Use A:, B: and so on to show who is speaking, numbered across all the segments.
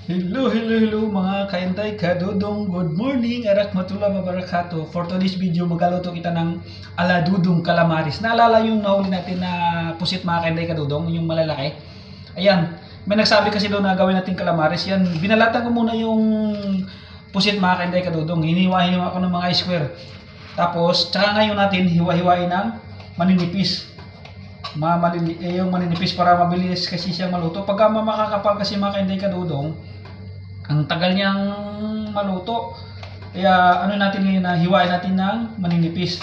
A: Hello mga kainday kadudong. Good morning, arakmatullah wabarakatuh. For today's video, magaluto kita ng aladudong calamaris. Naalala yung nahuli natin na pusit mga kainday kadudong, yung malalaki. Ayan, may nagsabi kasi doon na gawin natin calamaris. Yan, binalatan ko muna yung pusit mga kainday kadudong. Hiniwa-hiniwa ko ng mga square. Tapos, tsaka ngayon natin hiwa-hiwain ng maninipis. Yung maninipis para mabilis kasi siyang maluto. Pagka makakapal kasi mga kainday kadudong, ang tagal niyang maluto. Kaya ano natin ngayon na hiwain natin ng maninipis.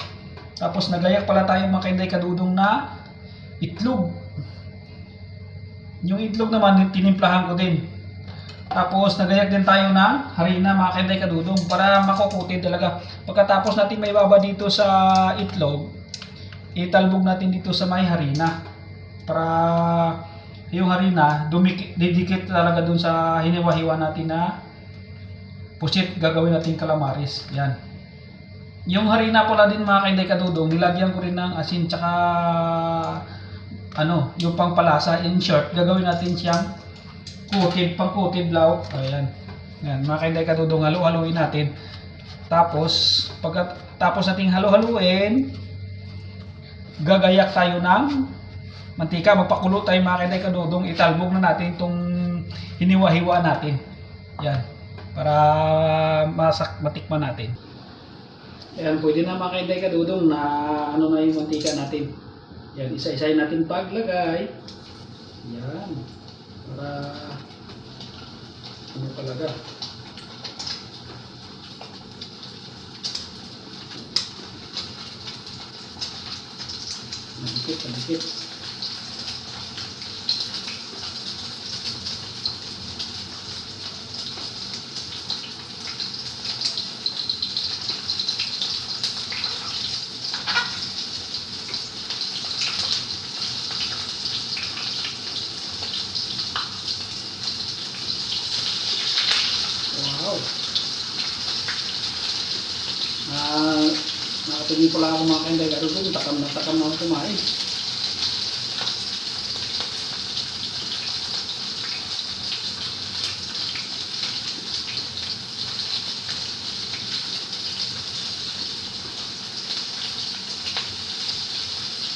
A: Tapos nagayak pala tayo mga kainday kadudong na itlog. Yung itlog naman tinimplahan ko din. Tapos nagayak din tayo ng harina mga kainday kadudong para makukutid talaga. Pagkatapos natin may baba dito sa itlog, italbog natin dito sa may harina para yung harina didikit talaga dun sa hiniwa-hiwa natin na pusit gagawin natin calamaris. Yan. Yung harina pala din mga kainday kadudong, nilagyan ko rin ng asin tsaka yung pangpalasa. In short, gagawin natin siyang pangkutid lauk. Ayan. Yan mga kainday kadudong, halo-haloin natin. Tapos pagkatapos nating halo-haloin, gagayak tayo ng mantika, magpakulo tayo mga kainday kadudong, italbog na natin itong hiniwa-hiwa natin. Yan, para matikman natin. Ayan, pwede na mga kainday kadudong na na yung mantika natin. Yan, isa-isahin natin paglagay. Yan, para talaga. Madikit. Wow. Nakatingin pala ako mga kainday kadudong, takam na ako kumain.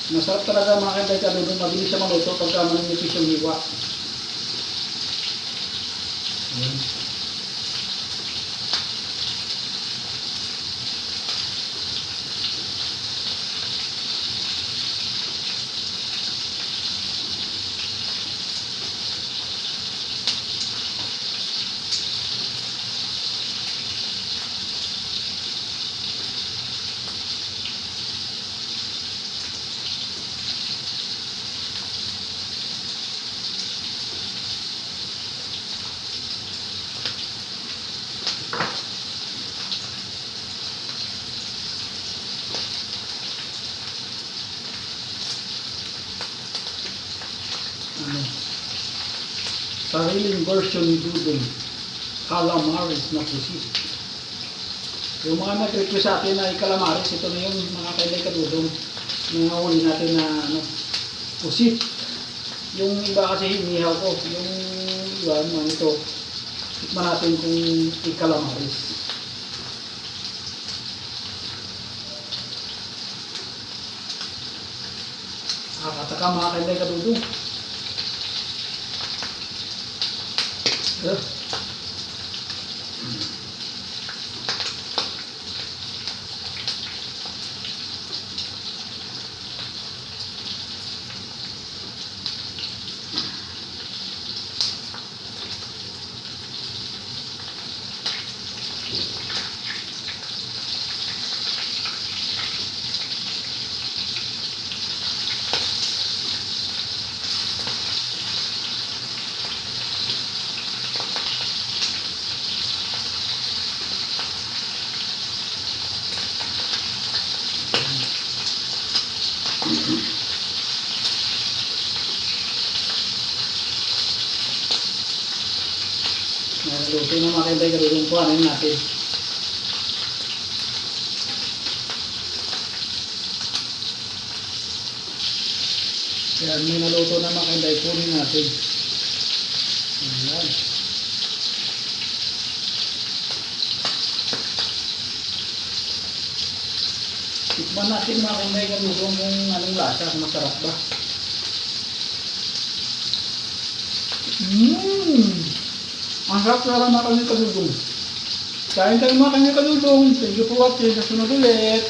A: Masarap talaga mga kainday kadudong, mabilis siya maluto pagka maninipis yung hiwa. Ayan. Sariling version ni Dudong, calamaris na pusit. Yung mga nag-request sa atin na calamaris, ito na yung mga kainday kadudong, yung huli natin na pusit. Yung iba kasi hinihaw ko, yung iba ito, tikman natin kung calamaris. Nakakataka mga kainday kadudong. Naluto na mga kainday kadudong, kuhanin natin. Yan, may naluto na mga kainday, kunin natin. Ayan. Tikman natin mga kainday kadudong kung anong lasa, kung masarap ba. Ang sarap talaga mga kainday kadudong. Kain tayo mga kainday kadudong. Thank you for watching. Sa sunod ulit.